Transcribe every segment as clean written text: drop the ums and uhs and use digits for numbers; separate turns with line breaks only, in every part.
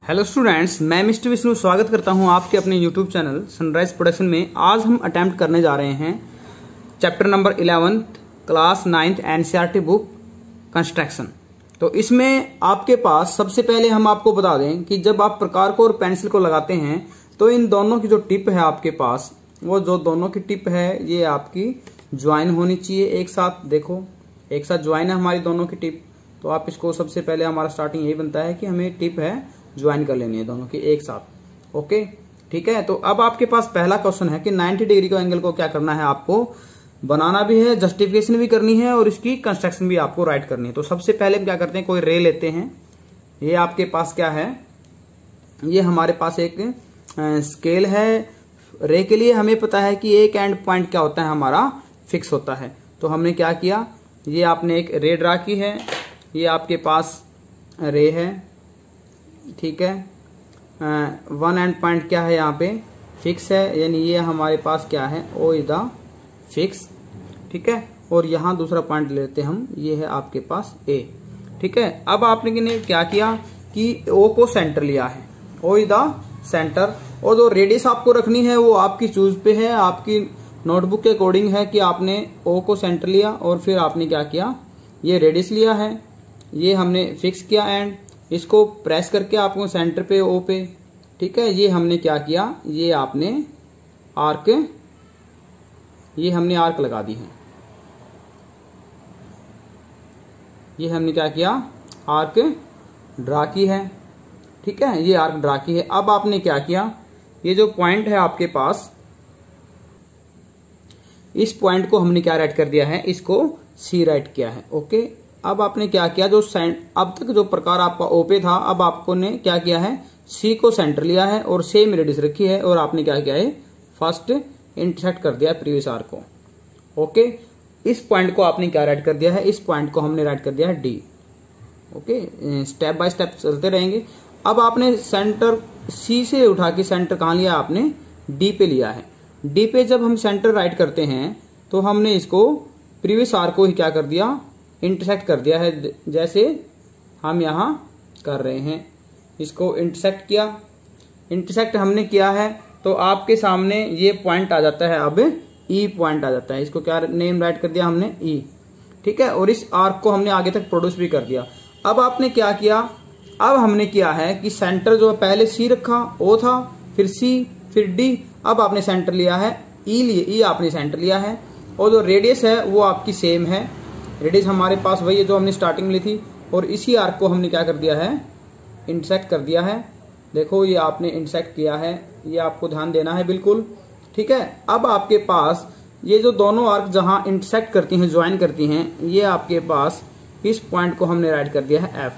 Hello students, मैं mister Vishnu स्वागत करता हूं आपके अपने यूट्यूब चैनल सनराइज प्रोडक्शन में। आज हम अटेम्प्ट करने जा रहे हैं chapter number 11 class 9th NCERT book construction. तो इसमें आपके पास सबसे पहले हम आपको बता दें कि जब आप प्रकार को और पेंसिल को लगाते हैं तो इन दोनों की जो टिप है आपके पास, वो जो दोनों की टिप है ये आपकी ज्वाइन होनी चाहिए एक साथ। देखो एक साथ ज्वाइन है हमारी दोनों की टिप। तो आप इसको सबसे पहले हमारा स्टार्टिंग यही बनता है कि हमें टिप है ज्वाइन कर लेनी है दोनों की एक साथ। ओके ठीक है। तो अब आपके पास पहला क्वेश्चन है कि 90 डिग्री का एंगल को क्या करना है, आपको बनाना भी है, जस्टिफिकेशन भी करनी है और इसकी कंस्ट्रक्शन भी आपको राइट करनी है। तो सबसे पहले हम क्या करते हैं, कोई रे लेते हैं। ये आपके पास क्या है, ये हमारे पास एक स्केल है। रे के लिए हमें पता है कि एक एंड पॉइंट क्या होता है, हमारा फिक्स होता है। तो हमने क्या किया, ये आपने एक रे ड्रा की है, ये आपके पास रे है, ठीक है। वन एंड पॉइंट क्या है, यहाँ पे फिक्स है, यानी ये हमारे पास क्या है, ओ इज द फिक्स, ठीक है। और यहाँ दूसरा पॉइंट लेते हैं हम, ये है आपके पास ए, ठीक है। अब आपने क्या किया कि ओ को सेंटर लिया है, ओ इज द सेंटर। और जो रेडियस आपको रखनी है वो आपकी चूज पे है, आपकी नोटबुक के अकॉर्डिंग है कि आपने ओ को सेंटर लिया और फिर आपने क्या किया, ये रेडियस लिया है, ये हमने फिक्स किया एंड इसको प्रेस करके आपको सेंटर पे ओ पे, ठीक है। ये हमने क्या किया, ये आपने आर्क, ये हमने आर्क लगा दी है, ये हमने क्या किया, आर्क ड्रा की है, ठीक है। ये आर्क ड्रा की है। अब आपने क्या किया, ये जो पॉइंट है आपके पास, इस पॉइंट को हमने क्या राइट कर दिया है, इसको सी राइट किया है। ओके। अब आपने क्या किया, जो अब तक जो प्रकार आपका ओ पे था, अब आपको ने क्या किया है, सी को सेंटर लिया है और सेम रेडियस रखी है और आपने क्या किया है, फर्स्ट इंटरसेक्ट कर दिया प्रीवियस आर्क को। ओके। इस पॉइंट को आपने क्या राइट कर दिया है, इस पॉइंट को हमने राइट कर दिया है D. Okay, step by step चलते रहेंगे। अब आपने सेंटर सी से उठा के सेंटर कहां लिया, आपने डी पे लिया है। डी पे जब हम सेंटर राइट करते हैं तो हमने इसको प्रीवियस आर्क को ही क्या कर दिया, इंटरसेक्ट कर दिया है, जैसे हम यहां कर रहे हैं। इसको इंटरसेक्ट किया, इंटरसेक्ट हमने किया है तो आपके सामने ये पॉइंट आ जाता है, अब ई पॉइंट आ जाता है। इसको क्या नेम राइट कर दिया हमने, ई, ठीक है। और इस आर्क को हमने आगे तक प्रोड्यूस भी कर दिया। अब आपने क्या किया, अब हमने किया है कि सेंटर जो पहले सी रखा, ओ था, फिर सी, फिर डी। अब आपने सेंटर लिया है ई, लिए ई आपने सेंटर लिया है और जो रेडियस है वो आपकी सेम है। रेडियस हमारे पास वही है जो हमने स्टार्टिंग में ली थी और इसी आर्क को हमने क्या कर दिया है, इंटरसेक्ट कर दिया है। देखो ये आपने इंटरसेक्ट किया है, ये आपको ध्यान देना है बिल्कुल, ठीक है। अब आपके पास ये जो दोनों आर्क जहां इंटरसेक्ट करती हैं, ज्वाइन करती हैं, ये आपके पास इस पॉइंट को हमने राइट कर दिया है एफ,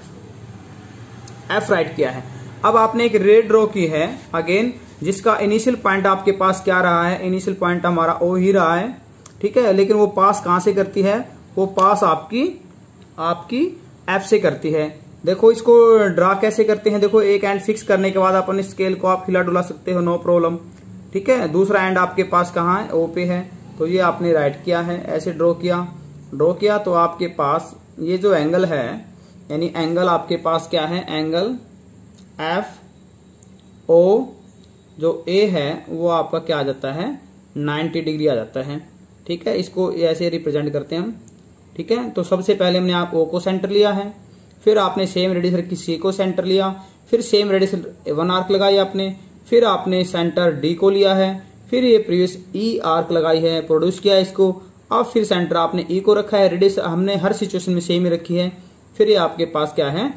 एफ राइट किया है। अब आपने एक रे ड्रॉ की है अगेन, जिसका इनिशियल पॉइंट आपके पास क्या रहा है, इनिशियल पॉइंट हमारा ओ ही रहा है, ठीक है। लेकिन वो पास कहां से करती है, वो पास आपकी एफ से करती है। देखो इसको ड्रा कैसे करते हैं, देखो एक एंड फिक्स करने के बाद अपन स्केल को आप हिला डुला सकते हो, नो प्रॉब्लम, ठीक है। दूसरा एंड आपके पास कहाँ है, ओ पे है, तो ये आपने राइट किया है, ऐसे ड्रॉ किया तो आपके पास ये जो एंगल है, यानी एंगल आपके पास क्या है, एंगल एफ ओ जो ए है वो आपका क्या आ जाता है, 90 डिग्री आ जाता है, ठीक है। इसको ऐसे रिप्रेजेंट करते हैं हम, ठीक है। तो सबसे पहले हमने आप ओ को सेंटर लिया है, फिर आपने सेम रेडियस रखी सी को सेंटर लिया, फिर सेम रेडियस वन आर्क लगाई आपने, फिर आपने सेंटर डी को लिया है, फिर ये प्रीवियस ई आर्क लगाई है, प्रोड्यूस किया इसको। अब फिर सेंटर आपने ई को रखा है, रेडियस हमने हर सिचुएशन में सेम ही रखी है। फिर ये आपके पास क्या है,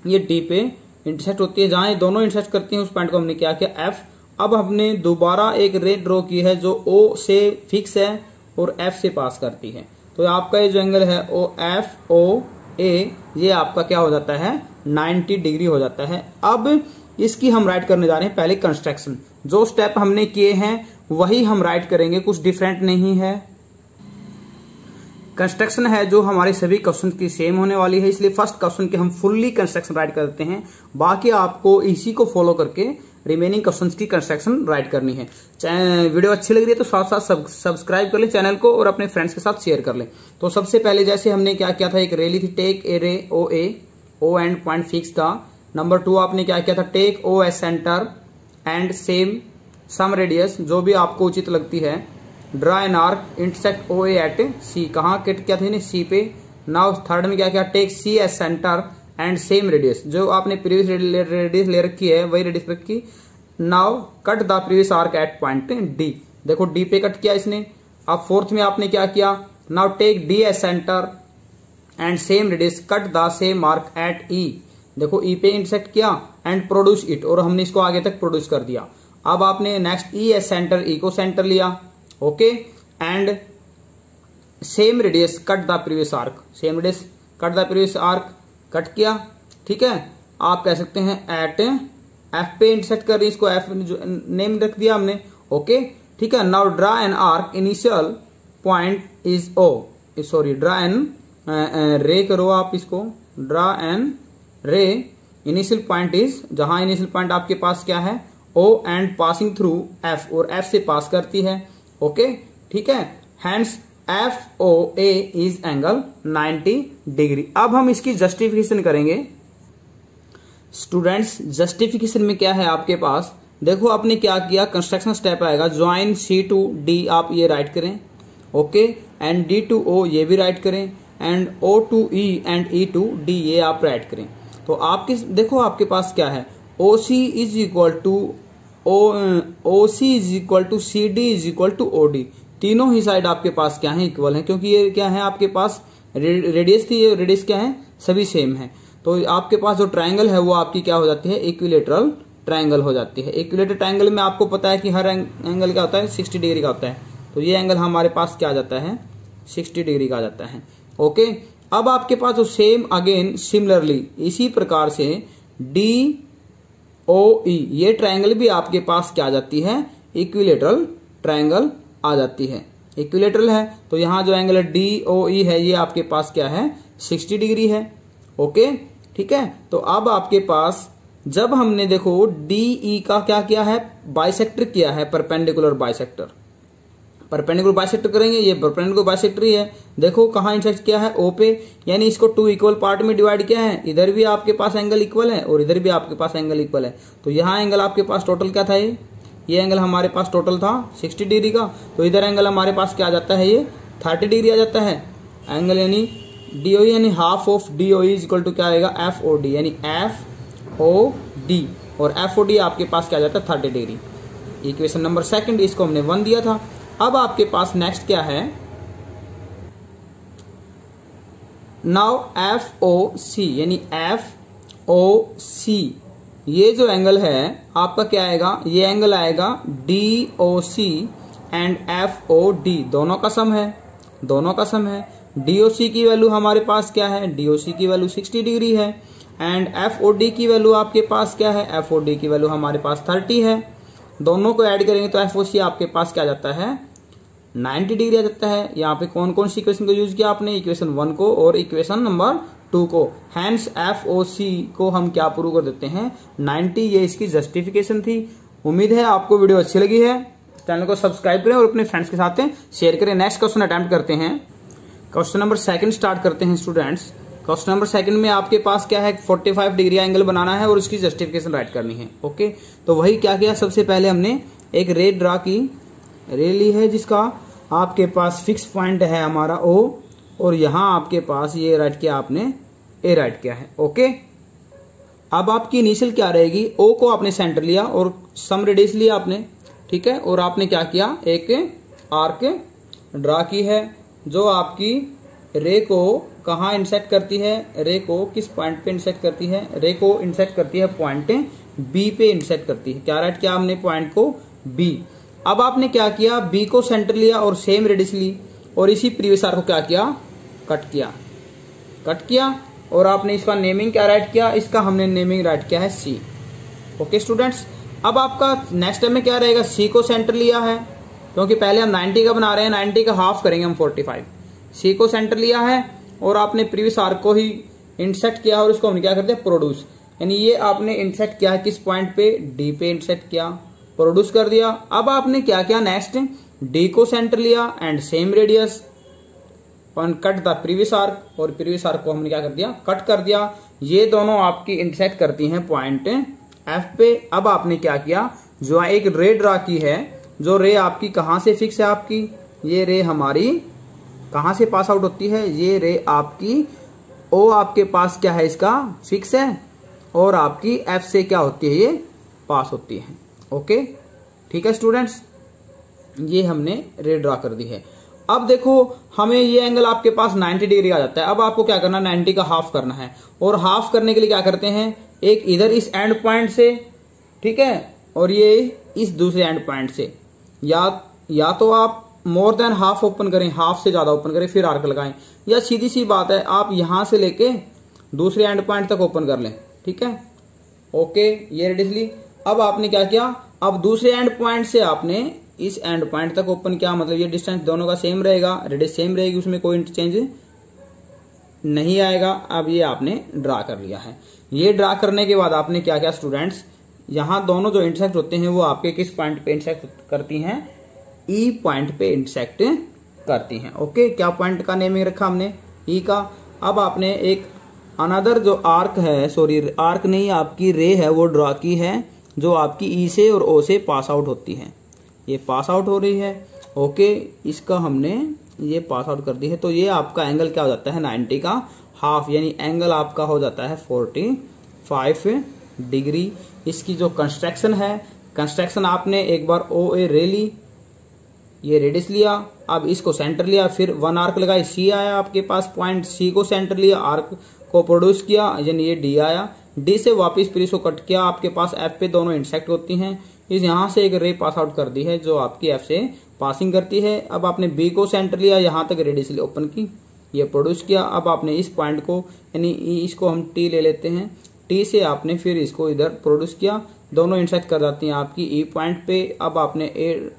ये डी पे इंटरसेक्ट होती है, जहां ये दोनों इंटरसेक्ट करती हैं उस पॉइंट को हमने क्या किया, एफ। अब हमने दोबारा एक रे ड्रॉ की है जो ओ से फिक्स है और एफ से पास करती है। तो आपका ये जो एंगल है ओ एफ ओ ए, ये आपका क्या हो जाता है, 90 डिग्री हो जाता है। अब इसकी हम राइट करने जा रहे हैं पहले कंस्ट्रक्शन। जो स्टेप हमने किए हैं वही हम राइट करेंगे, कुछ डिफरेंट नहीं है। कंस्ट्रक्शन है जो हमारे सभी क्वेश्चन की सेम होने वाली है, इसलिए फर्स्ट क्वेश्चन के हम फुल्ली कंस्ट्रक्शन राइट करते हैं, बाकी आपको इसी को फॉलो करके रिमेनिंग क्वेश्चंस की कंस्ट्रक्शन राइट करनी है। वीडियो अच्छी लग रही है तो साथ साथ सब्सक्राइब कर ले चैनल को और अपने फ्रेंड्स के साथ शेयर कर ले। तो सबसे पहले जैसे हमने क्या किया था, एक रे ली थी, take a ray O A, O and point fix था, नंबर 2 आपने क्या किया था, take O as centre and same some radius, जो भी आपको उचित लगती है। Draw an arc intersect O at C, कहाँ क्या थी सी पे। नाउ थर्ड में क्या किया, take C S centre and same radius, जो आपने प्रीवियस रेडियस ले रखी है वही रेडियस रखी। Now cut the previous arc at point D, देखो डी पे कट किया इसने। अब फोर्थ में आपने क्या किया, now take D as centre and same radius cut the same arc at E, देखो ई पे इंटरसेक्ट किया एंड प्रोड्यूस इट, और हमने इसको आगे तक प्रोड्यूस कर दिया। अब आपने नेक्स्ट ई एस सेंटर, ई को सेंटर लिया, okay, and same radius cut the previous arc, same radius cut the previous arc, cut किया, ठीक है। आप कह सकते हैं एट एफ पे इंटरसेक्ट कर रही, इसको एफ नेम रख दिया हमने, ओके, ठीक है। Now draw an arc initial point is O, sorry draw an ray करो आप इसको, draw an ray initial point is, जहां इनिशियल पॉइंट आपके पास क्या है O and passing through F, और एफ से पास करती है, ओके, ठीक है। Hence F O A is angle 90 degree. अब हम इसकी जस्टिफिकेशन करेंगे स्टूडेंट्स। जस्टिफिकेशन में क्या है आपके पास, देखो आपने क्या किया, कंस्ट्रक्शन स्टेप आएगा, ज्वाइन सी टू डी आप ये राइट करें, okay, and D to O ये भी राइट करें, and O to E and E to D ये आप राइट करें। तो आपके देखो आपके पास क्या है, O C is equal to O C is equal to C D is equal to O D, तीनों ही साइड आपके पास क्या है, इक्वल है, क्योंकि ये क्या है आपके पास रेडियस थी, ये रेडियस क्या है, सभी सेम है। तो आपके पास जो ट्रायंगल है वो आपकी क्या हो जाती है, इक्विलेटरल ट्रायंगल हो जाती है। इक्विलेटरल ट्रायंगल में आपको पता है कि हर एंगल क्या होता है, 60 डिग्री का होता है। तो ये एंगल हमारे पास क्या आ जाता है, 60 डिग्री का आ जाता है, ओके। अब आपके पास जो सेम अगेन सिमिलरली इसी प्रकार से डी ओ ई, ये ट्रायंगल भी आपके पास क्या आ जाती है, इक्विलेटरल ट्रायंगल आ जाती है, इक्विलेटरल है। तो यहां जो एंगल डी ओ ई है ये आपके पास क्या है, 60 डिग्री है, ओके, ठीक है। तो अब आपके पास जब हमने देखो डी ई का क्या किया है, बाइसेक्टर किया है, परपेंडिकुलर बाइसेक्टर, परपेंडिकुलर बाइसेक्टर करेंगे, ये परपेंडिकुलर बाइसेक्टर ही है। देखो कहां इंटरसेक्ट किया है, ओ पे, यानी इसको 2 इक्वल पार्ट में डिवाइड किया है, इधर भी आपके पास एंगल इक्वल है और इधर भी आपके पास एंगल इक्वल है। तो यहाँ एंगल आपके पास टोटल क्या था, ये एंगल हमारे पास टोटल था 60 डिग्री का। तो इधर एंगल हमारे पास क्या आ जाता है, ये 30 डिग्री आ जाता है एंगल, यानी डीओ यानी half of DO is equal to क्या आएगा, एफ ओ डी, यानी एफ ओ डी, और एफ ओ डी आपके पास क्या आ जाता है, 30 डिग्री। इक्वेशन नंबर सेकंड, इसको हमने 1 दिया था। अब आपके पास नेक्स्ट क्या है, नाउ एफ ओ सी, यानी एफ ओ सी, ये जो एंगल है आपका क्या आएगा, ये एंगल आएगा D O C and F O D, दोनों का सम है, दोनों का सम है। डी ओ सी की वैल्यू हमारे पास क्या है, डी ओ सी की वैल्यू 60 डिग्री है, एंड एफ ओ डी की वैल्यू आपके पास क्या है, एफ ओ डी की वैल्यू हमारे पास 30 है। दोनों को ऐड करेंगे तो एफ ओ सी आपके पास क्या आ जाता है, 90 डिग्री आ जाता है। यहाँ पे कौन कौन सी इक्वेशन को यूज किया आपने, इक्वेशन 1 को और इक्वेशन नंबर 2 को। हैंस एफ ओ सी को हम क्या प्रूव कर देते हैं, 90, ये इसकी जस्टिफिकेशन थी। उम्मीद है आपको वीडियो अच्छी लगी है, चैनल को सब्सक्राइब करें और अपने फ्रेंड्स के साथ शेयर करें। नेक्स्ट क्वेश्चन अटेम्प्ट करते हैं, क्वेश्चन नंबर 2 स्टार्ट करते हैं स्टूडेंट्स। क्वेश्चन नंबर 2 में आपके पास क्या है, 45 डिग्री एंगल बनाना है और उसकी जस्टिफिकेशन राइट करनी है, ओके। तो वही क्या किया, सबसे पहले हमने एक रे ड्रा की, रे ली है जिसका आपके पास फिक्स पॉइंट है हमारा ओ, और यहां आपके पास ये राइट किया आपने, ए राइट किया है, ओके। अब आपकी इनिशियल क्या रहेगी, ओ को आपने सेंटर लिया और सम रेडियस लिया आपने, ठीक है, और आपने क्या किया, एक आर्क ड्रा की है जो आपकी रे को कहाँ इंटरसेक्ट करती है, रे को किस पॉइंट पे इंटरसेक्ट करती है, रे को इंटरसेक्ट करती है पॉइंट बी पे इंटरसेक्ट करती है। क्या राइट किया हमने, पॉइंट को बी। अब आपने क्या किया, बी को सेंटर लिया और सेम रेडियस ली, और इसी प्रीवियस आर्क को क्या किया, कट किया, और आपने इसका नेमिंग क्या राइट किया, इसका हमने नेमिंग राइट किया है सी, ओके स्टूडेंट्स। अब आपका नेक्स्ट स्टेप में क्या रहेगा, सी को सेंटर लिया है, क्योंकि पहले हम 90 का बना रहे हैं, 90 का हाफ करेंगे हम 45। सी को सेंटर लिया है और आपने प्रीवियस आर्क को ही इंटरसेक्ट किया और उसको हमने क्या कर दिया, प्रोड्यूस, यानी ये आपने इंटरसेक्ट किया है किस पॉइंट पे, डी पे इंटरसेक्ट किया, प्रोड्यूस कर दिया। अब आपने क्या किया नेक्स्ट, डी को सेंटर लिया and same radius, cut the previous arc, और प्रीवियस आर्क को हमने क्या कर दिया, कट कर दिया। ये दोनों आपकी इंटरसेक्ट करती हैं पॉइंट एफ पे। अब आपने क्या किया, जो एक रे ड्रा की है, जो रे आपकी कहां से फिक्स है, आपकी ये रे हमारी कहां से पास आउट होती है, ये रे आपकी ओ आपके पास क्या है, इसका फिक्स है, और आपकी एफ से क्या होती है, ये पास होती है। ओके ठीक है स्टूडेंट्स, ये हमने रे ड्रा कर दी है। अब देखो हमें ये एंगल आपके पास 90 डिग्री आ जाता है। अब आपको क्या करना, 90 का हाफ करना है, और हाफ करने के लिए क्या करते हैं, एक इधर इस एंड पॉइंट से, ठीक है, और ये इस दूसरे एंड पॉइंट से, या तो आप मोर देन हाफ ओपन करें, हाफ से ज्यादा ओपन करें, फिर आर्क लगाएं, या सीधी सी बात है आप यहां से लेके दूसरे एंड पॉइंट तक ओपन कर लें। ठीक है, ओके, ये रेडियसली। अब आपने क्या किया, अब दूसरे एंड पॉइंट से आपने इस एंड पॉइंट तक ओपन किया, मतलब ये डिस्टेंस दोनों का सेम रहेगा, रेडियस सेम रहेगी, उसमें कोई इंटरचेंज नहीं आएगा। अब ये आपने ड्रा कर लिया है। ये ड्रा करने के बाद आपने क्या किया स्टूडेंट्स, यहाँ दोनों जो इंटरसेक्ट होते हैं वो आपके किस पॉइंट पे इंटरसेक्ट करती हैं, ई पॉइंट पे इंटरसेक्ट करती हैं। ओके, क्या पॉइंट का नेमिंग रखा हमने, ई का। अब आपने एक अनदर जो आर्क है, सॉरी आर्क नहीं, आपकी रे है, वो ड्रा की है, जो आपकी ई से और ओ से पास आउट होती है। ये पास आउट हो रही है। ओके, इसका हमने ये पास आउट कर दी है, तो ये आपका एंगल क्या हो जाता है, 90 का हाफ, यानी एंगल आपका हो जाता है 45 डिग्री। इसकी जो कंस्ट्रक्शन है, कंस्ट्रक्शन आपने एक बार ओ ए रे ली, ये रेडियस लिया, अब इसको सेंटर लिया, फिर वन आर्क लगाई, सी आया आपके पास पॉइंट, सी को सेंटर लिया, आर्क को प्रोड्यूस किया, यानी ये डी आया, डी से वापस फिर इसको कट किया, आपके पास एफ पे दोनों इंटरसेक्ट होती हैं। इस यहां से एक रे पास आउट कर दी है जो आपकी एफ से पासिंग करती है। अब आपने बी को सेंटर लिया, यहां तक रेडियस ओपन की, ये प्रोड्यूस किया। अब आपने इस पॉइंट को, यानी इसको हम टी ले लेते हैं, टी से आपने फिर इसको इधर प्रोड्यूस किया, दोनों इंटरसेक्ट कर जाती हैं आपकी ई पॉइंट पे। अब आपने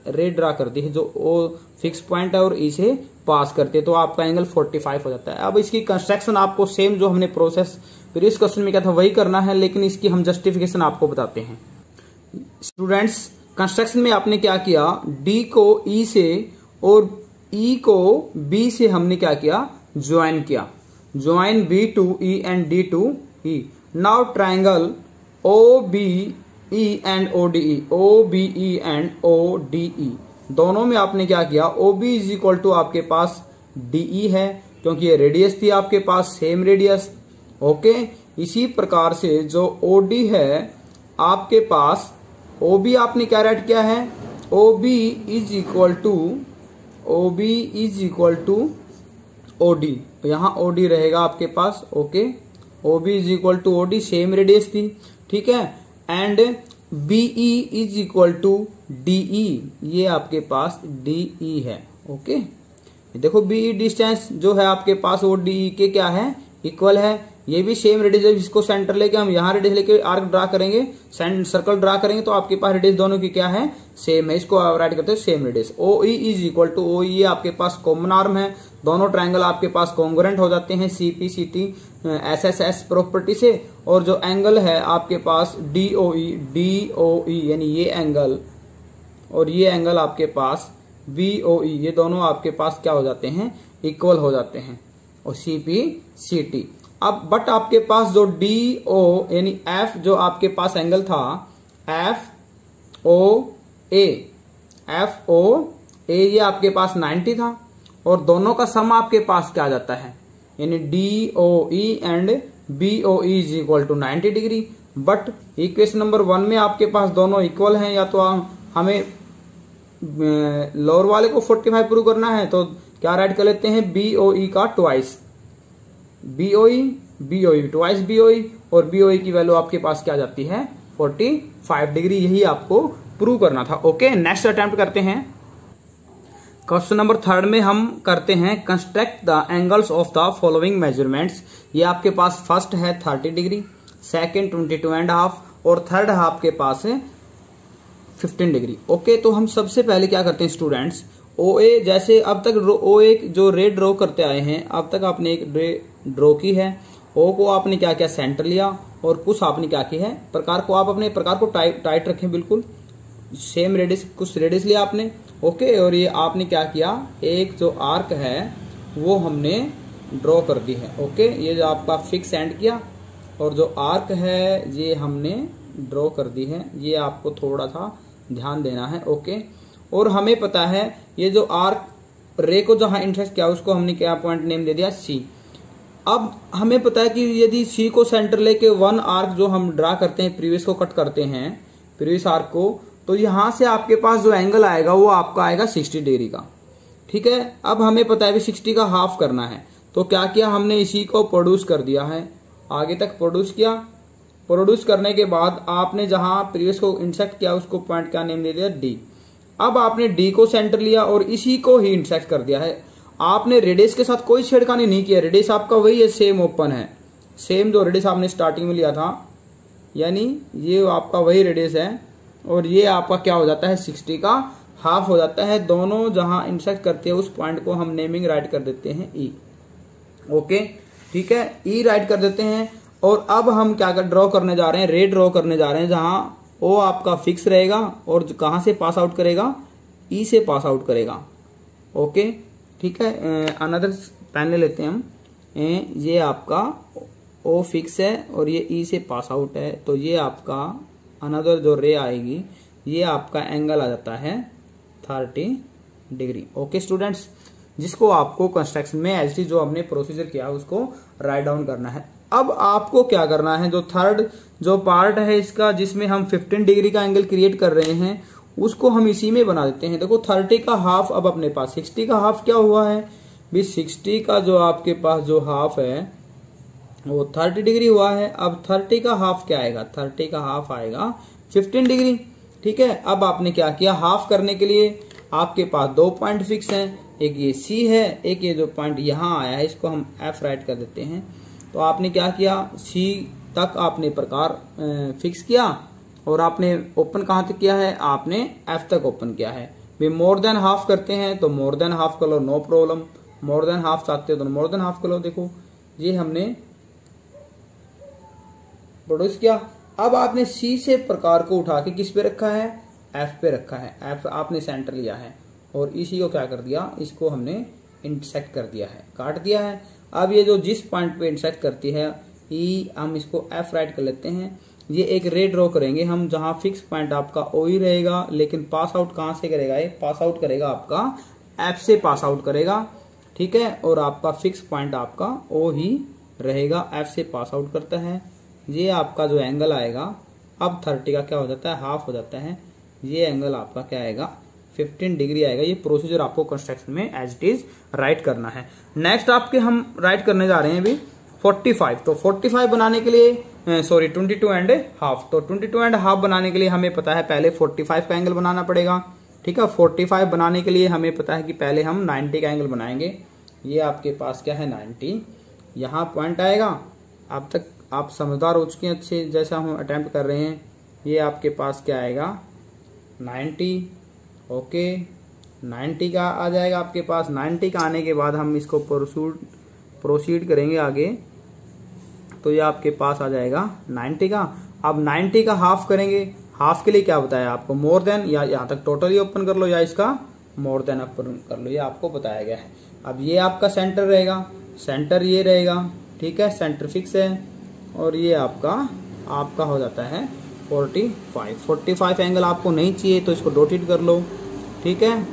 रे ड्रा कर दी है जो ओ फिक्स पॉइंट है और ई से पास करते हैं, तो आपका एंगल 45 हो जाता है। अब इसकी कंस्ट्रक्शन आपको सेम जो हमने प्रोसेस प्रीवियस क्वेश्चन में क्या था वही करना है, लेकिन इसकी हम जस्टिफिकेशन आपको बताते हैं। स्टूडेंट्स, कंस्ट्रक्शन में आपने क्या किया, डी को ई से और ई को बी से हमने क्या किया, ज्वाइन किया, join B to E and D to E. Now triangle O B E and O D E, O B E and O D E, दोनों में आपने क्या किया, O B is equal to आपके पास डी ई है, क्योंकि ये रेडियस थी आपके पास, सेम रेडियस। ओके, इसी प्रकार से जो ओ डी है आपके पास, ओ बी आपने क्या राइट किया है, O B is equal to, O B is equal to O D, यहां ओ डी रहेगा आपके पास। Okay, O B is equal to O D, same radius थी, ठीक है, and B E is equal to D E, ये आपके पास डीई है। ओके, देखो बीई डिस्टेंस जो है आपके पास वो डीई के क्या है, इक्वल है। ये भी सेम रेडियस है, जिसको सेंटर लेके हम यहाँ रेडियस लेके आर्क ड्रा करेंगे, सर्कल ड्रा करेंगे, तो आपके पास रेडियस दोनों की क्या है, सेम है। इसको राइट करते हैं same radius. O E is equal to O E, आपके पास कॉमन आर्म है, दोनों ट्रायंगल आपके पास कॉन्ग्रुएंट हो जाते हैं सीपी सीटी एस एस एस प्रॉपर्टी से। और जो एंगल है आपके पास डीओई यानी ये एंगल और ये एंगल आपके पास बीओई, ये दोनों आपके पास क्या हो जाते हैं, इक्वल हो जाते हैं, और सीपी सीटी। अब बट आपके पास जो डी ओ यानी एफ जो आपके पास एंगल था एफ ओ ए, ये आपके पास 90 था, और दोनों का सम आपके पास क्या आ जाता है, यानी D O E and B O E is equal to 90 degree. But equation number 1 में आपके पास दोनों इक्वल हैं, या तो हमें लोअर वाले को 45 प्रूव करना है, तो क्या राइट कर लेते हैं, बी ओ ई का ट्वाइस बीओई ट्वाइस बीओई, और बीओई की वैल्यू आपके पास क्या जाती है, 45 डिग्री। यही आपको प्रूव करना था। ओके, नेक्स्ट अटेम्प्ट करते हैं। क्वेश्चन नंबर 3 में हम करते हैं construct the angles of the following measurements. ये आपके पास फर्स्ट है 30 डिग्री, सेकेंड 22.5 और थर्ड आपके पास है 15 डिग्री। ओके, तो हम सबसे पहले क्या करते हैं स्टूडेंट्स, ओ ए, जैसे अब तक ओ ए जो रे ड्रॉ करते आए हैं, अब तक आपने एक रे ड्रॉ की है, ओ को आपने क्या किया, सेंटर लिया, और कुछ आपने क्या की है, प्रकार को आप अपने प्रकार को टाइट रखें, बिल्कुल सेम रेडियस, कुछ रेडियस लिया आपने। ओके, और ये आपने क्या किया, एक जो आर्क है वो हमने ड्रॉ कर दी है। ओके, ये जो आपका फिक्स एंड किया और जो आर्क है ये हमने ड्रॉ कर दी है, ये आपको थोड़ा सा ध्यान देना है। ओके, और हमें पता है ये जो आर्क रे को जहां इंटरेस्ट किया उसको हमने क्या पॉइंट नेम दे दिया सी। अब हमें पता है कि यदि सी को सेंटर लेके वन आर्क जो हम ड्रा करते हैं, प्रीवियस को कट करते हैं, प्रीवियस आर्क को, तो यहां से आपके पास जो एंगल आएगा वो आपका आएगा 60 डिग्री का। ठीक है, अब हमें पता है भी 60 का हाफ करना है, तो क्या किया हमने, इसी को प्रोड्यूस कर दिया है, आगे तक प्रोड्यूस किया। प्रोड्यूस करने के बाद आपने जहां प्रीवियस को इंटरसेक्ट किया उसको पॉइंट क्या नेम दे दिया, डी। अब आपने डी को सेंटर लिया और इसी को ही इंटरसेक्ट कर दिया है। आपने रेडियस के साथ कोई छेड़खानी नहीं किया, रेडियस आपका वही है, सेम ओपन है, सेम जो रेडियस आपने स्टार्टिंग में लिया था, यानी ये आपका वही रेडियस है और ये आपका क्या हो जाता है, 60 का हाफ हो जाता है। दोनों जहां इंटरसेक्ट करते हैं उस पॉइंट को हम नेमिंग राइट कर देते हैं ई। ओके, ठीक है, ई राइट कर देते हैं। और अब हम क्या ड्रॉ करने जा रहे हैं, रे ड्रॉ करने जा रहे हैं, जहां ओ आपका फिक्स रहेगा और कहां से पास आउट करेगा, ई से पास आउट करेगा। ओके, ठीक है, अनदर पेन ले लेते हैं हम, ये आपका ओ फिक्स है और ये ई से पास आउट है, तो ये आपका अनदर जो रे आएगी ये आपका एंगल आ जाता है 30 डिग्री। ओके स्टूडेंट्स, जिसको आपको कंस्ट्रक्शन में एज जो हमने प्रोसीजर किया उसको राइट डाउन करना है। अब आपको क्या करना है, जो थर्ड जो पार्ट है इसका जिसमें हम 15 डिग्री का एंगल क्रिएट कर रहे हैं उसको हम इसी में बना देते हैं। देखो 30 का हाफ, अब अपने पास 60 का हाफ क्या हुआ है भी, 60 का जो आपके पास जो हाफ है वो 30 डिग्री हुआ है। अब 30 का हाफ क्या आएगा, 30 का हाफ आएगा 15 डिग्री। ठीक है, अब आपने क्या किया, हाफ करने के लिए आपके पास दो पॉइंट फिक्स हैं, एक ये सी है, एक ये जो पॉइंट यहाँ आया है इसको हम एफ राइट कर देते हैं। तो आपने क्या किया, सी तक आपने प्रकार फिक्स किया और आपने ओपन कहां तक किया है, आपने एफ तक ओपन किया है। भी मोर देन हाफ करते हैं तो मोर देन हाफ कर लो, no problem. More than half चाहते हो तो मोर देन हाफ कर लो। देखो ये हमने प्रोड्यूस किया। अब आपने सी से प्रकार को उठा के किस पे रखा है, एफ पे रखा है। एफ आपने सेंटर लिया है और इसी को क्या कर दिया, इसको हमने इंटरसेक्ट कर दिया है, काट दिया है। अब ये जो जिस पॉइंट पे इंटरसेक्ट करती है ई, हम इसको एफ राइट कर लेते हैं। ये एक रे ड्रॉ करेंगे हम जहां फिक्स पॉइंट आपका ओ ही रहेगा, लेकिन पास आउट कहां से करेगा, ये पास आउट करेगा आपका एफ से पास आउट करेगा। ठीक है, और आपका फिक्स पॉइंट आपका ओ ही रहेगा, एफ से पास आउट करता है। ये आपका जो एंगल आएगा अब 30 का क्या हो जाता है, हाफ हो जाता है। ये एंगल आपका क्या आएगा, 15 डिग्री आएगा। ये प्रोसीजर आपको कंस्ट्रक्शन में एज इट इज राइट करना है। नेक्स्ट आपके हम राइट करने जा रहे हैं अभी 45। तो 45 बनाने के लिए सॉरी 22 एंड हाफ, तो 22 एंड हाफ बनाने के लिए हमें पता है पहले 45 का एंगल बनाना पड़ेगा। ठीक है, 45 बनाने के लिए हमें पता है कि पहले हम 90 का एंगल बनाएंगे। ये आपके पास क्या है 90, यहाँ पॉइंट आएगा। अब तक आप समझदार हो चुके हैं अच्छे, जैसा हम अटेम्प्ट कर रहे हैं। ये आपके पास क्या आएगा 90। ओके, 90 का आ जाएगा आपके पास। 90 का आने के बाद हम इसको प्रोसीड करेंगे आगे, तो ये आपके पास आ जाएगा 90 का। अब 90 का हाफ करेंगे। हाफ के लिए क्या बताया आपको, मोर देन, या यहाँ तक टोटली ओपन कर लो या इसका मोर देन ओपन कर लो, ये आपको बताया गया है। अब ये आपका सेंटर रहेगा, सेंटर ये रहेगा। ठीक है, सेंटर फिक्स है और ये आपका हो जाता है 45 एंगल आपको नहीं चाहिए तो इसको डॉटेड कर लो। ठीक है,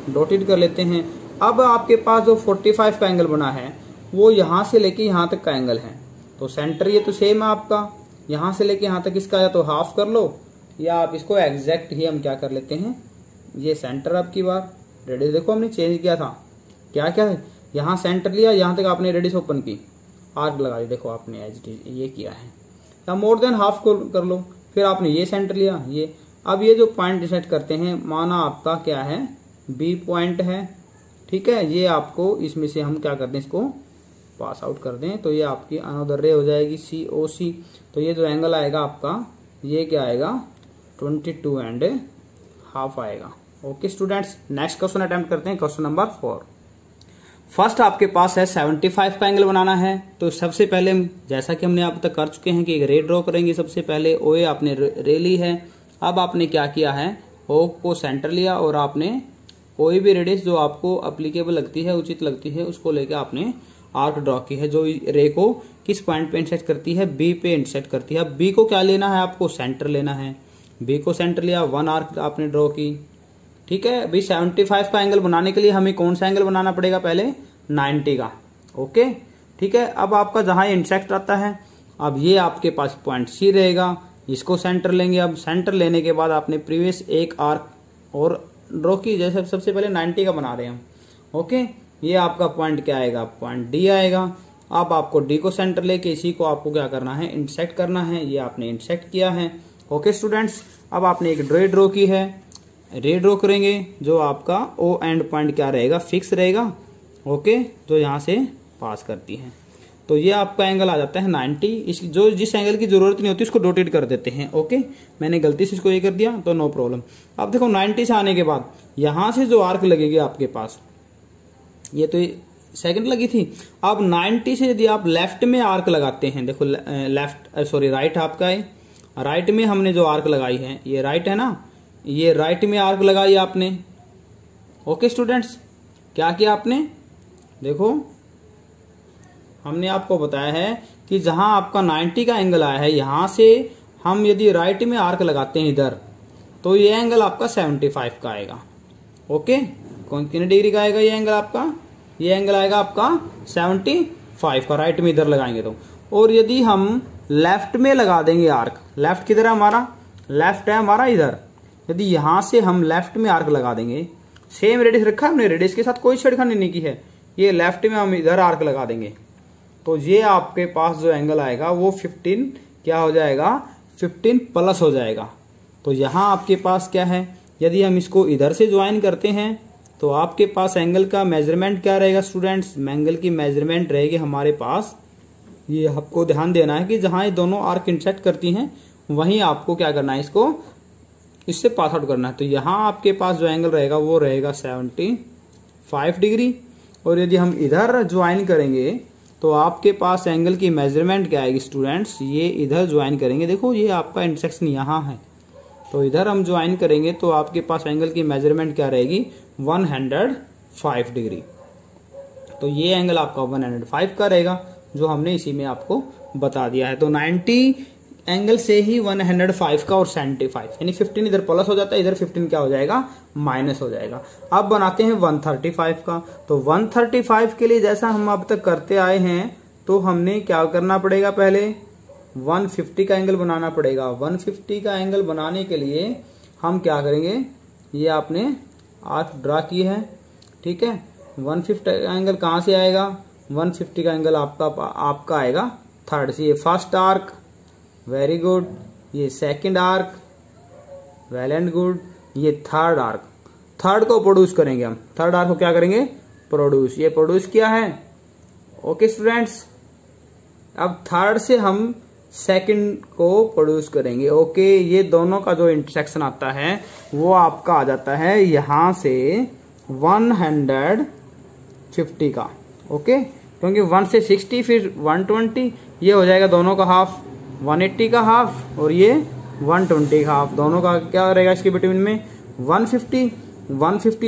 डॉटेड कर लेते हैं। अब आपके पास जो 45 का एंगल बना है वो यहां से लेके यहां तक का एंगल है, तो सेंटर ये तो सेम है आपका, यहां से लेके यहां तक इसका या तो हाफ कर लो या आप इसको एग्जैक्ट ही हम क्या कर लेते हैं, ये सेंटर आपकी बार रेडियस देखो हमने चेंज किया था, क्या क्या है, यहाँ सेंटर लिया, यहां तक आपने रेडियस ओपन की, आर्क लगा दी, देखो आपने एज ये किया है, या मोर देन हाफ को कर लो। फिर आपने ये सेंटर लिया, ये अब ये जो पॉइंट डिसाइड करते हैं, माना आपका क्या है बी पॉइंट है। ठीक है, ये आपको इसमें से हम क्या कर दें, इसको पास आउट कर दें, तो ये आपकी अनदर रे हो जाएगी सी ओ सी। तो ये जो एंगल आएगा आपका ये क्या आएगा 22 एंड हाफ आएगा। Okay students, next question attempt करते हैं, क्वेश्चन नंबर 4। फर्स्ट आपके पास है 75 का एंगल बनाना है। तो सबसे पहले जैसा कि हमने अब तक कर चुके हैं कि एक रे ड्रॉ करेंगे। सबसे पहले ओए आपने रे ली है। अब आपने क्या किया है, ओ को सेंटर लिया और आपने कोई भी रेडियस जो आपको अप्लीकेबल लगती है, उचित लगती है, उसको लेके आपने आर्क ड्रॉ की है, जो रे को किस पॉइंट पे इंटरसेक्ट करती है, बी पे इंटरसेक्ट करती है। अब बी को क्या लेना है, आपको सेंटर लेना है। बी को सेंटर लिया, 1 आर्क आपने ड्रॉ की, ठीक है। अभी 75 का एंगल बनाने के लिए हमें कौन सा एंगल बनाना पड़ेगा, पहले 90 का, ओके, ठीक है। अब आपका जहां इंटरसेक्ट आता है, अब ये आपके पास पॉइंट सी रहेगा, इसको सेंटर लेंगे। अब सेंटर लेने के बाद आपने प्रीवियस एक आर्क और ड्रॉ की, जैसे सबसे पहले 90 का बना रहे हैं हम, ओके। ये आपका पॉइंट क्या आएगा, पॉइंट डी आएगा। अब आपको डी को सेंटर लेके इसी को आपको क्या करना है, इंटरसेक्ट करना है। ये आपने इंटरसेक्ट किया है, ओके स्टूडेंट्स। अब आपने एक रे ड्रॉ की है, रे ड्रॉ करेंगे, जो आपका ओ एंड पॉइंट क्या रहेगा, फिक्स रहेगा, ओके, जो यहाँ से पास करती है। तो ये आपका एंगल आ जाता है 90। इस जो जिस एंगल की जरूरत नहीं होती उसको डॉटेड कर देते हैं, ओके। मैंने गलती से इसको ये कर दिया तो नो प्रॉब्लम। अब देखो 90 से आने के बाद यहां से जो आर्क लगेगी आपके पास, ये तो सेकंड लगी थी। अब 90 से यदि आप लेफ्ट में आर्क लगाते हैं, देखो राइट आपका है, राइट में हमने जो आर्क लगाई है, ये राइट है ना, ये राइट में आर्क लगाई आपने, ओके स्टूडेंट्स। क्या किया आपने, देखो हमने आपको बताया है कि जहां आपका 90 का एंगल आया है, यहां से हम यदि राइट में आर्क लगाते हैं इधर, तो ये एंगल आपका 75 का आएगा, ओके। कौन कितने डिग्री का आएगा ये एंगल आपका, ये एंगल आएगा आपका 75 का, राइट में इधर लगाएंगे तो। और यदि हम लेफ्ट में लगा देंगे आर्क, लेफ्ट किधर है हमारा, लेफ्ट है हमारा इधर, यदि यहां से हम लेफ्ट में आर्क लगा देंगे, सेम रेडियस रखा है हमने, रेडियस के साथ कोई छेड़खानी नहीं की है, ये लेफ्ट में हम इधर आर्क लगा देंगे, तो ये आपके पास जो एंगल आएगा वो 15 क्या हो जाएगा, 15 प्लस हो जाएगा। तो यहां आपके पास क्या है, यदि हम इसको इधर से ज्वाइन करते हैं तो आपके पास एंगल का मेजरमेंट क्या रहेगा स्टूडेंट्स, एंगल की मेजरमेंट रहेगी हमारे पास, ये आपको ध्यान देना है कि जहां ये दोनों आर्क इंटरसेक्ट करती हैं वहीं आपको क्या करना है, इसको इससे पास आउट करना है। तो यहां आपके पास जो एंगल रहेगा वो रहेगा 75 डिग्री। और यदि हम इधर ज्वाइन करेंगे तो आपके पास एंगल की मेजरमेंट क्या आएगी स्टूडेंट्स, ये इधर ज्वाइन करेंगे, देखो ये आपका इंटरसेक्शन यहाँ है, तो इधर हम ज्वाइन करेंगे तो आपके पास एंगल की मेजरमेंट क्या रहेगी, 105 डिग्री। तो ये एंगल आपका 105 का रहेगा, जो हमने इसी में आपको बता दिया है। तो 90 एंगल से ही 105 का और 75 यानी 15 इधर प्लस हो जाता है, इधर 15 क्या हो जाएगा, माइनस हो जाएगा। अब बनाते हैं 135 का। तो 135 के लिए जैसा हम अब तक करते आए हैं, तो हमने क्या करना पड़ेगा, पहले 150 का एंगल बनाना पड़ेगा। 150 का एंगल बनाने के लिए हम क्या करेंगे, ये आपने आर्क ड्रा की है, ठीक है। 150 का एंगल कहां से आएगा, 150 का एंगल आपका आएगा थर्ड से। ये फर्स्ट आर्क, वेरी गुड, ये second arc, well and good, ये थर्ड आर्क, थर्ड को प्रोड्यूस करेंगे हम, थर्ड आर्क को क्या करेंगे, प्रोड्यूस, ये प्रोड्यूस किया है, ओके स्टूडेंट्स। अब थर्ड से हम सेकंड को प्रोड्यूस करेंगे, ओके। ये दोनों का जो इंटरसेक्शन आता है वो आपका आ जाता है यहां से 150 का, ओके, क्योंकि 1 से 60 फिर 120, ये हो जाएगा दोनों का हाफ, 180 का हाफ और ये 120 का हाफ, दोनों का क्या रहेगा इसके बिटवीन में 150।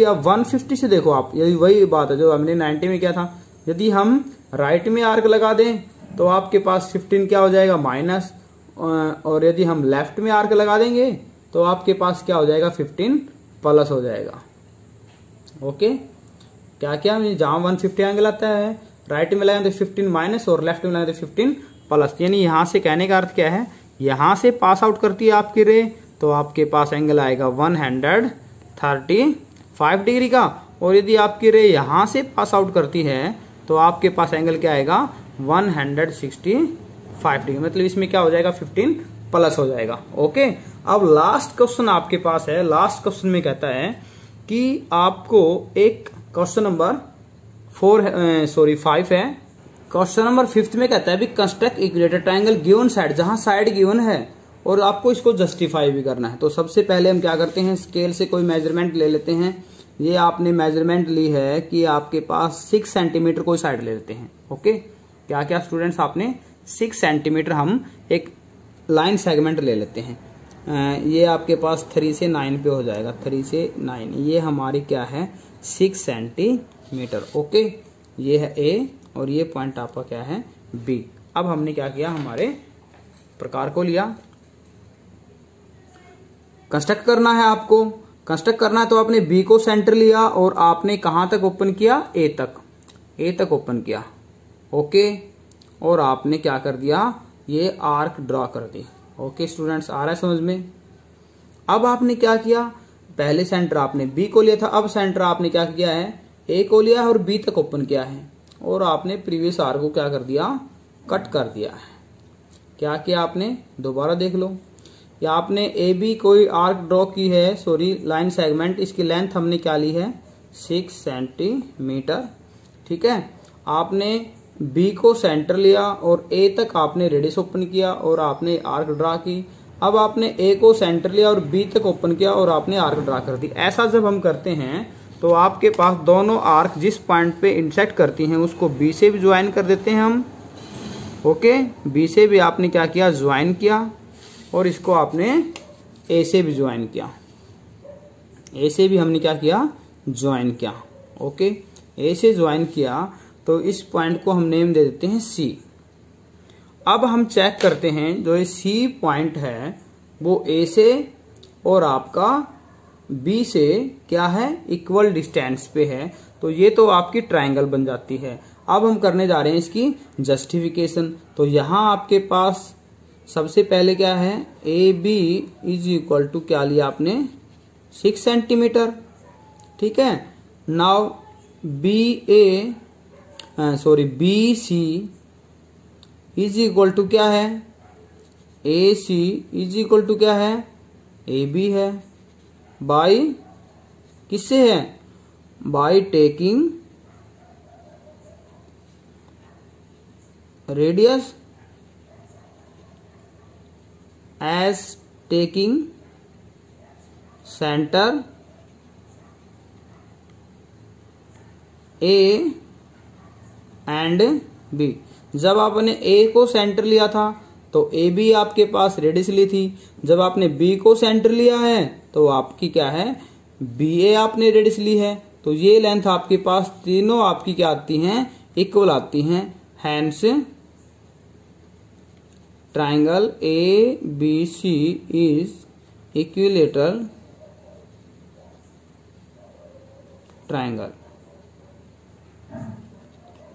अब 150 से देखो आप, यदि वही बात है जो हमने 90 में किया था, यदि हम राइट में आर्क लगा दें तो आपके पास 15 क्या हो जाएगा, माइनस, और यदि हम लेफ्ट में आर्क लगा देंगे तो आपके पास क्या हो जाएगा, 15 प्लस हो जाएगा, ओके। क्या क्या, जहां 150 एंगल आता है राइट में लगाएं तो 15 माइनस और लेफ्ट में लगाएं तो 15 प्लस, यानी यहां से कहने का अर्थ क्या है, यहां से पास आउट करती है आपकी रे, तो आपके पास एंगल आएगा 135 डिग्री का। और यदि आपकी रे यहां से पास आउट करती है तो आपके पास एंगल क्या आएगा, 165 डिग्री, मतलब इसमें क्या हो जाएगा, 15 प्लस हो जाएगा, ओके। अब लास्ट क्वेश्चन आपके पास है, लास्ट क्वेश्चन में कहता है कि आपको एक क्वेश्चन नंबर 5 है, क्वेश्चन नंबर 5 में कहता है भी construct equilateral triangle given side, जहां साइड गिवन है और आपको इसको जस्टिफाई भी करना है। तो सबसे पहले हम क्या करते हैं, स्केल से कोई मेजरमेंट ले लेते हैं। ये आपने मेजरमेंट ली है कि आपके पास 6 सेंटीमीटर कोई साइड ले लेते हैं, ओके। क्या क्या स्टूडेंट्स, आपने 6 सेंटीमीटर हम एक लाइन सेगमेंट ले लेते हैं, ये आपके पास 3 से 9 पे हो जाएगा, 3 से 9, ये हमारी क्या है 6 सेंटीमीटर। ओके, ये है ए और ये पॉइंट आपका क्या है बी। अब हमने क्या किया, हमारे प्रकार को लिया, कंस्ट्रक्ट करना है आपको। कंस्ट्रक्ट करना है तो आपने बी को सेंटर लिया और आपने कहां तक ओपन किया, ए तक ओपन किया। ओके, और आपने क्या कर दिया, ये आर्क ड्रॉ कर दी। ओके स्टूडेंट्स, आ रहा है समझ में। अब आपने क्या किया, पहले सेंटर आपने बी को लिया था, अब सेंटर आपने क्या किया है, ए को लिया है और बी तक ओपन किया है, और आपने प्रीवियस आर्क को क्या कर दिया, कट कर दिया है। क्या किया आपने, दोबारा देख लो, या आपने ए बी कोई आर्क ड्रॉ की है, सॉरी लाइन सेगमेंट, इसकी लेंथ हमने क्या ली है 6 सेंटीमीटर। ठीक है, आपने बी को सेंटर लिया और ए तक आपने रेडियस ओपन किया और आपने आर्क ड्रा की। अब आपने ए को सेंटर लिया और बी तक ओपन किया और आपने आर्क ड्रा कर दी। ऐसा जब हम करते हैं तो आपके पास दोनों आर्क जिस पॉइंट पे इंटरसेक्ट करती हैं उसको बी से भी ज्वाइन कर देते हैं हम। ओके, बी से भी आपने क्या किया, ज्वाइन किया, और इसको आपने ए से भी ज्वाइन किया, ए से भी हमने क्या किया, ज्वाइन किया। ओके, ए से ज्वाइन किया तो इस पॉइंट को हम नेम दे देते हैं सी। अब हम चेक करते हैं जो ये सी पॉइंट है वो ए से और आपका बी से क्या है, इक्वल डिस्टेंस पे है, तो ये तो आपकी ट्रायंगल बन जाती है। अब हम करने जा रहे हैं इसकी जस्टिफिकेशन। तो यहां आपके पास सबसे पहले क्या है, A B is equal to क्या लिया आपने 6 सेंटीमीटर। ठीक है, now B C is equal to क्या है, A C is equal to क्या है, ए बी है, बाई किससे है, by taking radius as taking centre A and B. जब आपने ए को सेंटर लिया था तो ए बी आपके पास रेडियस ली थी, जब आपने बी को सेंटर लिया है तो आपकी क्या है, बी ए आपने रेडियस ली है, तो ये लेंथ आपके पास तीनों आपकी क्या आती हैं, इक्वल आती हैं। Hence triangle A B C is equilateral triangle.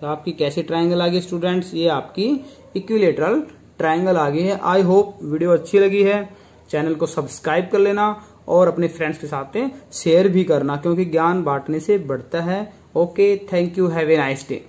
तो आपकी कैसे ट्राइंगल आ गई स्टूडेंट्स, ये आपकी इक्विलेटरल ट्राइंगल आ गई है। आई होप वीडियो अच्छी लगी है, चैनल को सब्सक्राइब कर लेना और अपने फ्रेंड्स के साथ शेयर भी करना, क्योंकि ज्ञान बांटने से बढ़ता है। Okay, thank you, have a nice day.